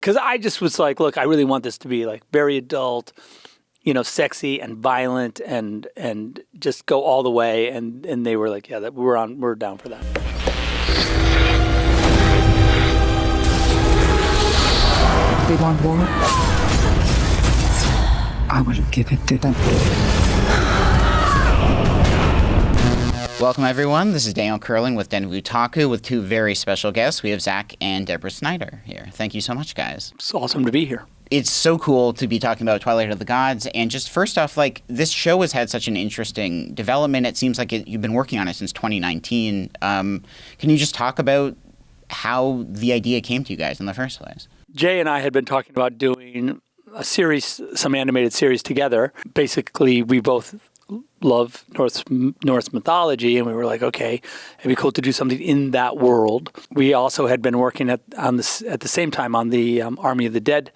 Because I just was like, look, I really want this to be like very adult, sexy and violent and just go all the way. And they were like, yeah, we're down for that. They want war. I will give it to them. Welcome, everyone. This is Daniel Kurland with Den of Otaku with two very special guests. We have Zack and Deborah Synder here. Thank you so much, guys. It's awesome to be here. It's so cool to be talking about Twilight of the Gods. And just first off, this show has had such an interesting development. It seems like you've been working on it since 2019. Can you just talk about how the idea came to you guys in the first place? Jay and I had been talking about doing a series, some animated series together. Basically, we both love Norse mythology, and we were like, okay, it'd be cool to do something in that world. We also had been working at the same time on the Army of the Dead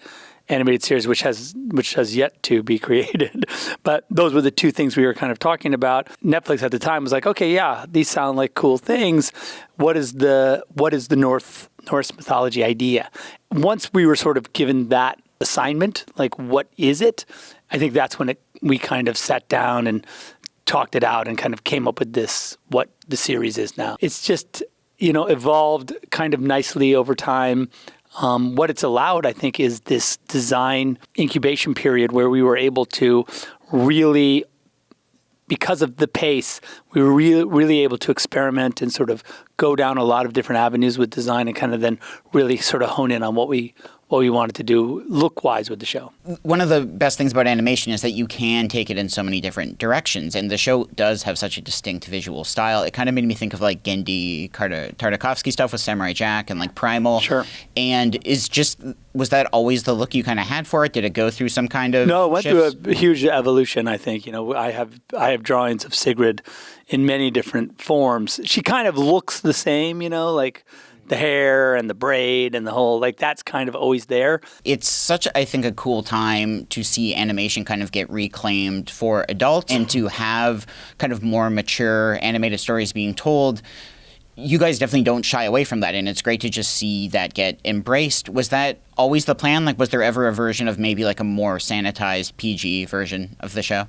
animated series, which has yet to be created. But those were the two things we were kind of talking about. Netflix at the time was like, okay, yeah, these sound like cool things. What is the Norse mythology idea? Once we were sort of given that assignment, like what is it? I think that's when we kind of sat down and talked it out and kind of came up with this, what the series is now. It's just, evolved kind of nicely over time. What it's allowed, I think, is this design incubation period where we were able to really, because of the pace, we were really able to experiment and sort of go down a lot of different avenues with design and kind of then really sort of hone in on what we wanted to do look-wise with the show. One of the best things about animation is that you can take it in so many different directions, and the show does have such a distinct visual style. It kind of made me think of like Gendy Tartakovsky stuff with Samurai Jack and like Primal. Sure. And was that always the look you kind of had for it? Did it go through some kind of No, it went shifts? through a huge evolution, I think. I have drawings of Sigrid in many different forms. She kind of looks the same, like the hair and the braid and the whole, that's kind of always there. It's such, I think, a cool time to see animation kind of get reclaimed for adults and to have kind of more mature animated stories being told. You guys definitely don't shy away from that, and it's great to just see that get embraced. Was that always the plan? Was there ever a version of maybe like a more sanitized PG version of the show?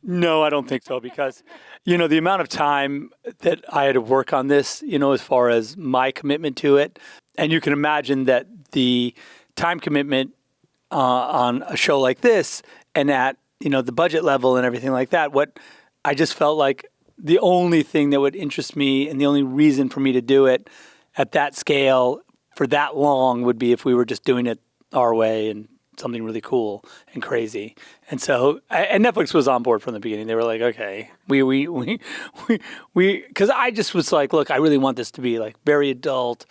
No, I don't think so, because, the amount of time that I had to work on this, as far as my commitment to it, and you can imagine that the time commitment on a show like this and at, the budget level and everything like that, what I just felt like the only thing that would interest me and the only reason for me to do it at that scale for that long would be if we were just doing it our way and something really cool and crazy. And so, and Netflix was on board from the beginning. They were like, okay, we, because I just was like, look, I really want this to be like very adult,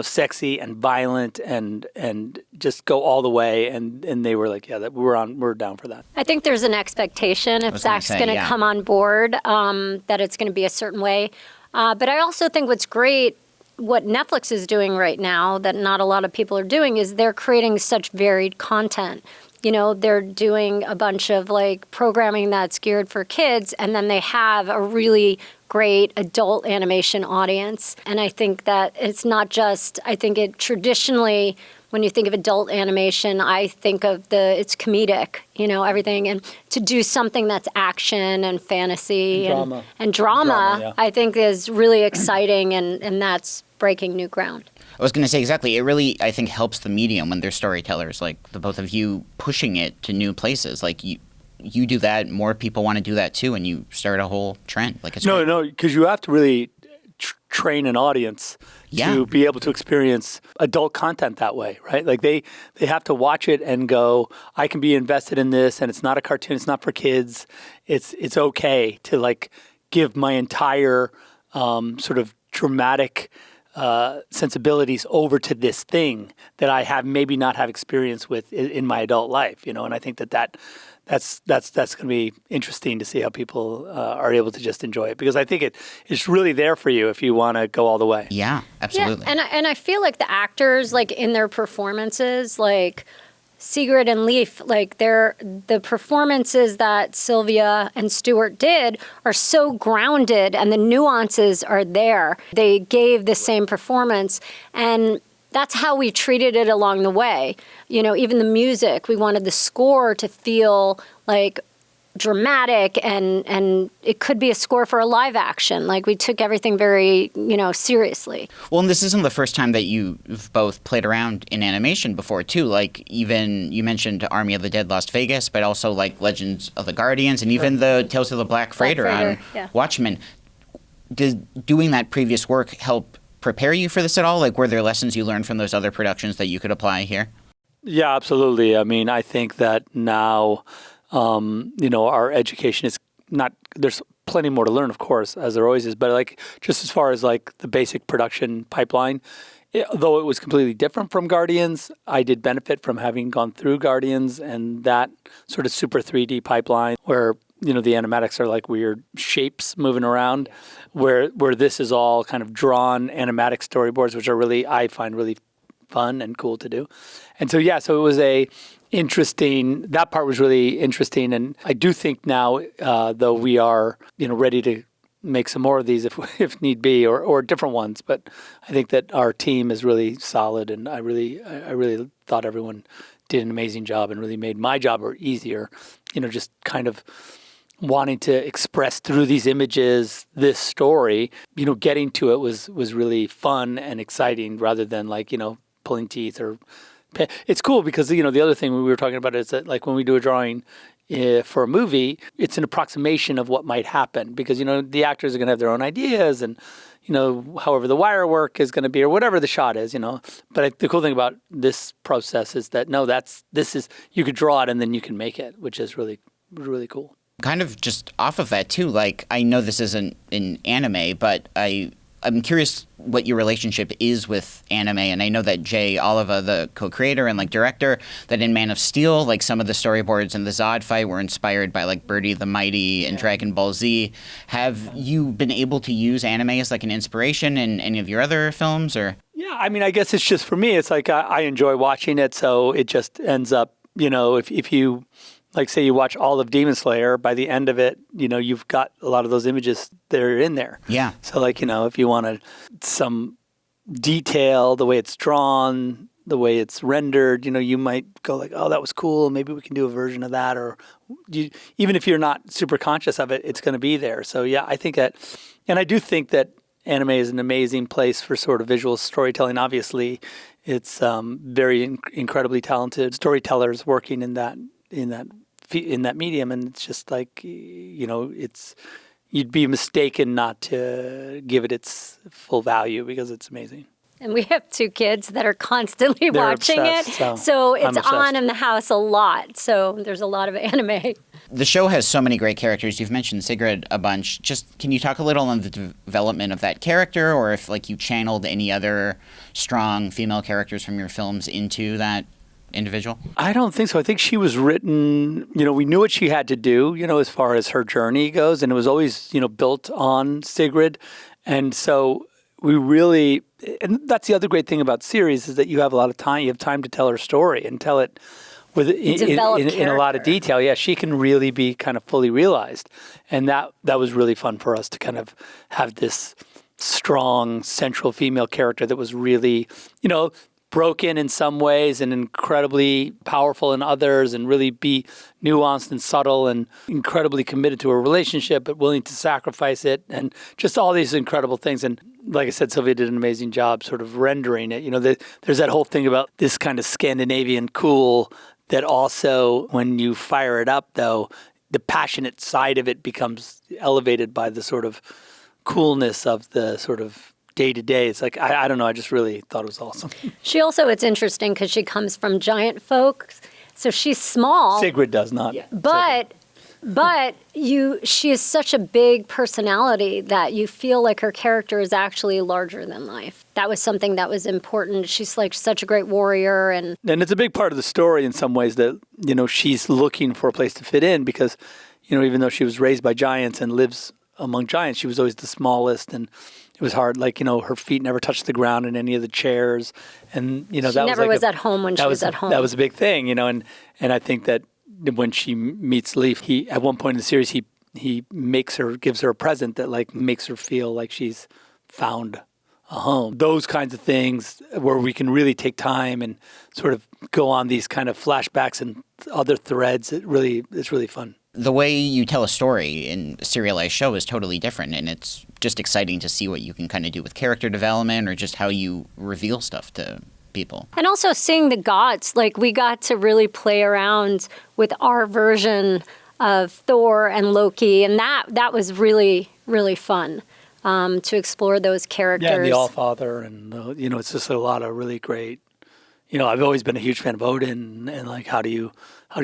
sexy and violent and just go all the way. And they were like, yeah, we're down for that. I think there's an expectation if Zach's going to come on board, that it's going to be a certain way. But I also think what's great, what Netflix is doing right now that not a lot of people are doing, is they're creating such varied content. They're doing a bunch of programming that's geared for kids, and then they have a really great adult animation audience. And I think that it's not just, I think it traditionally, when you think of adult animation, I think of it's comedic, everything. And to do something that's action and fantasy and drama, yeah. I think is really exciting, and that's breaking new ground. I was going to say exactly. It really, I think, helps the medium when there's storytellers like the both of you pushing it to new places. You do that, more people want to do that too, and you start a whole trend. No, because you have to really train an audience to be able to experience adult content that way, right? They have to watch it and go, I can be invested in this, and it's not a cartoon, it's not for kids. It's okay to give my entire sort of dramatic sensibilities over to this thing that I have maybe not have experience with in my adult life, and I think that's going to be interesting to see how people are able to just enjoy it, because I think it's really there for you if you want to go all the way. Yeah, absolutely. Yeah, and I feel like the actors, in their performances, Sigrid and Leif, the performances that Sylvia and Stuart did are so grounded, and the nuances are there. They gave the same performance, and that's how we treated it along the way. You know, even the music, we wanted the score to feel like dramatic, and it could be a score for a live action. Like, we took everything very, seriously. Well, and this isn't the first time that you've both played around in animation before, too. Like, even you mentioned Army of the Dead Las Vegas, but also like Legends of the Guardians and even the Tales of the Black Freighter on Watchmen. Did doing that previous work help prepare you for this at all? Like, were there lessons you learned from those other productions that you could apply here? Yeah, absolutely. I mean, I think that now, our education is not, there's plenty more to learn, of course, as there always is, but like, just as far as like the basic production pipeline, though it was completely different from Guardians, I did benefit from having gone through Guardians and that sort of super 3D pipeline where, the animatics are like weird shapes moving around, where this is all kind of drawn animatic storyboards, which are really, I find really fun and cool to do. And so, so it was that part was really interesting. And I do think now, though we are, ready to make some more of these if need be, or different ones. But I think that our team is really solid, and I really thought everyone did an amazing job and really made my job easier, just kind of wanting to express through these images this story, getting to it was really fun and exciting rather than like, pulling teeth or... It's cool because, the other thing we were talking about is that like when we do a drawing for a movie, it's an approximation of what might happen because, the actors are going to have their own ideas and, however the wire work is going to be or whatever the shot is, But the cool thing about this process is that, you could draw it and then you can make it, which is really, really cool. Kind of just off of that, too, like, I know this isn't in anime, but I'm curious what your relationship is with anime, and I know that Jay Oliva, the co-creator and like director, that in Man of Steel, like some of the storyboards in the Zod fight were inspired by like Birdie the Mighty and Dragon Ball Z. Have you been able to use anime as like an inspiration in any of your other films, or? Yeah, I mean, I guess it's just for me. It's like I enjoy watching it, so it just ends up, if you. Like, say you watch all of Demon Slayer, by the end of it, you've got a lot of those images that are in there. Yeah. So, like, if you wanted some detail, the way it's drawn, the way it's rendered, you might go like, oh, that was cool. Maybe we can do a version of that. Or even if you're not super conscious of it, it's going to be there. So, yeah, I think that, and I do think that anime is an amazing place for sort of visual storytelling. Obviously, it's very incredibly talented storytellers working in that medium, and it's just like it's you'd be mistaken not to give it its full value because it's amazing. And we have two kids that are constantly watching obsessed, it, so it's on in the house a lot. So there's a lot of anime. The show has so many great characters. You've mentioned Sigrid a bunch. Just can you talk a little on the development of that character, or if like you channeled any other strong female characters from your films into that individual? I don't think so. I think she was written, we knew what she had to do, as far as her journey goes, and it was always, built on Sigrid. And so we really, and that's the other great thing about series is that you have a lot of time, you have time to tell her story and tell it with in a lot of detail. Yeah, she can really be kind of fully realized. And that was really fun for us to kind of have this strong central female character that was really, broken in some ways and incredibly powerful in others, and really be nuanced and subtle and incredibly committed to a relationship, but willing to sacrifice it, and just all these incredible things. And like I said, Sylvia did an amazing job sort of rendering it. There's that whole thing about this kind of Scandinavian cool that also, when you fire it up, though, the passionate side of it becomes elevated by the sort of coolness of the sort of day to day. It's like, I don't know. I just really thought it was awesome. She also, it's interesting because she comes from giant folk. So she's small. Sigrid does not. Yeah. But she is such a big personality that you feel like her character is actually larger than life. That was something that was important. She's like such a great warrior. And it's a big part of the story in some ways that, she's looking for a place to fit in because, even though she was raised by giants and lives among giants, she was always the smallest, and it was hard. Like, her feet never touched the ground in any of the chairs. And, she never was at home when she was at home. That was a big thing, and I think that when she meets Leif, at one point in the series, he gives her a present that like makes her feel like she's found a home. Those kinds of things where we can really take time and sort of go on these kind of flashbacks and other threads. It's really fun. The way you tell a story in a serialized show is totally different, and it's just exciting to see what you can kind of do with character development or just how you reveal stuff to people. And also seeing the gods. Like, we got to really play around with our version of Thor and Loki, and that was really, really fun. To explore those characters. Yeah, and the Allfather, and it's just a lot of really great. I've always been a huge fan of Odin, and like how do you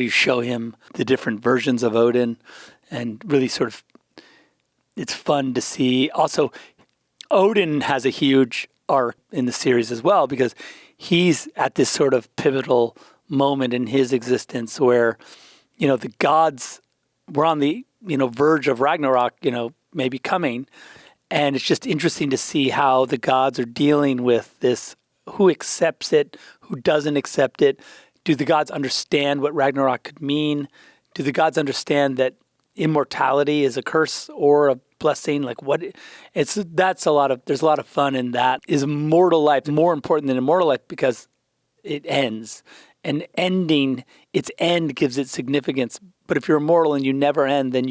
show him the different versions of Odin, and really sort of, it's fun to see. Also, Odin has a huge arc in the series as well, because he's at this sort of pivotal moment in his existence where, the gods were on the verge of Ragnarok, maybe coming. And it's just interesting to see how the gods are dealing with this, who accepts it, who doesn't accept it. Do the gods understand what Ragnarok could mean? Do the gods understand that immortality is a curse or a blessing? Like there's a lot of fun in that. Is immortal life more important than immortal life because it ends? And ending, its end gives it significance. But if you're immortal and you never end, then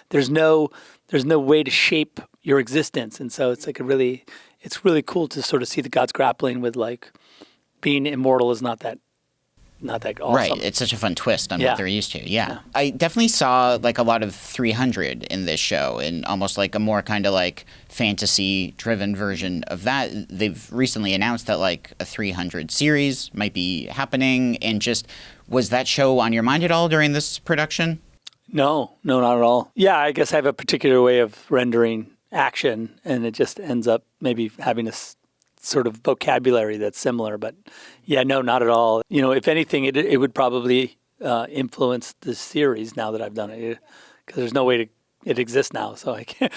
there's no way to shape your existence. And so it's like it's really cool to sort of see the gods grappling with like being immortal is not that awesome. Right. It's such a fun twist on what they're used to. Yeah. I definitely saw like a lot of 300 in this show, and almost like a more kind of like fantasy driven version of that. They've recently announced that like a 300 series might be happening. And just, was that show on your mind at all during this production? No, not at all. Yeah, I guess I have a particular way of rendering action, and it just ends up maybe having a sort of vocabulary that's similar. But yeah, no, not at all. If anything, it would probably influence the series now that I've done it, because there's no way to. It exists now, so I can't.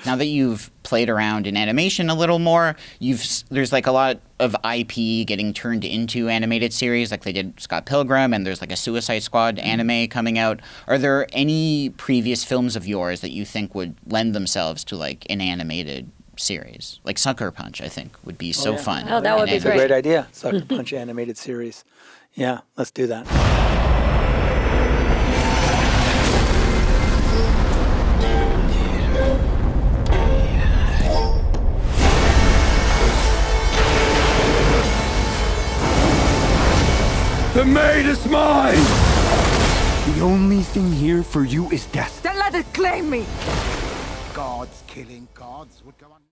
Now that you've played around in animation a little more, there's like a lot of IP getting turned into animated series, like they did Scott Pilgrim, and there's like a Suicide Squad anime coming out. Are there any previous films of yours that you think would lend themselves to like an animated series? Like Sucker Punch, I think, would be so fun. Oh, that would be great. It's a great idea. Sucker Punch animated series. Yeah, let's do that. The maid is mine! The only thing here for you is death. Then let it claim me! Gods killing gods would go on.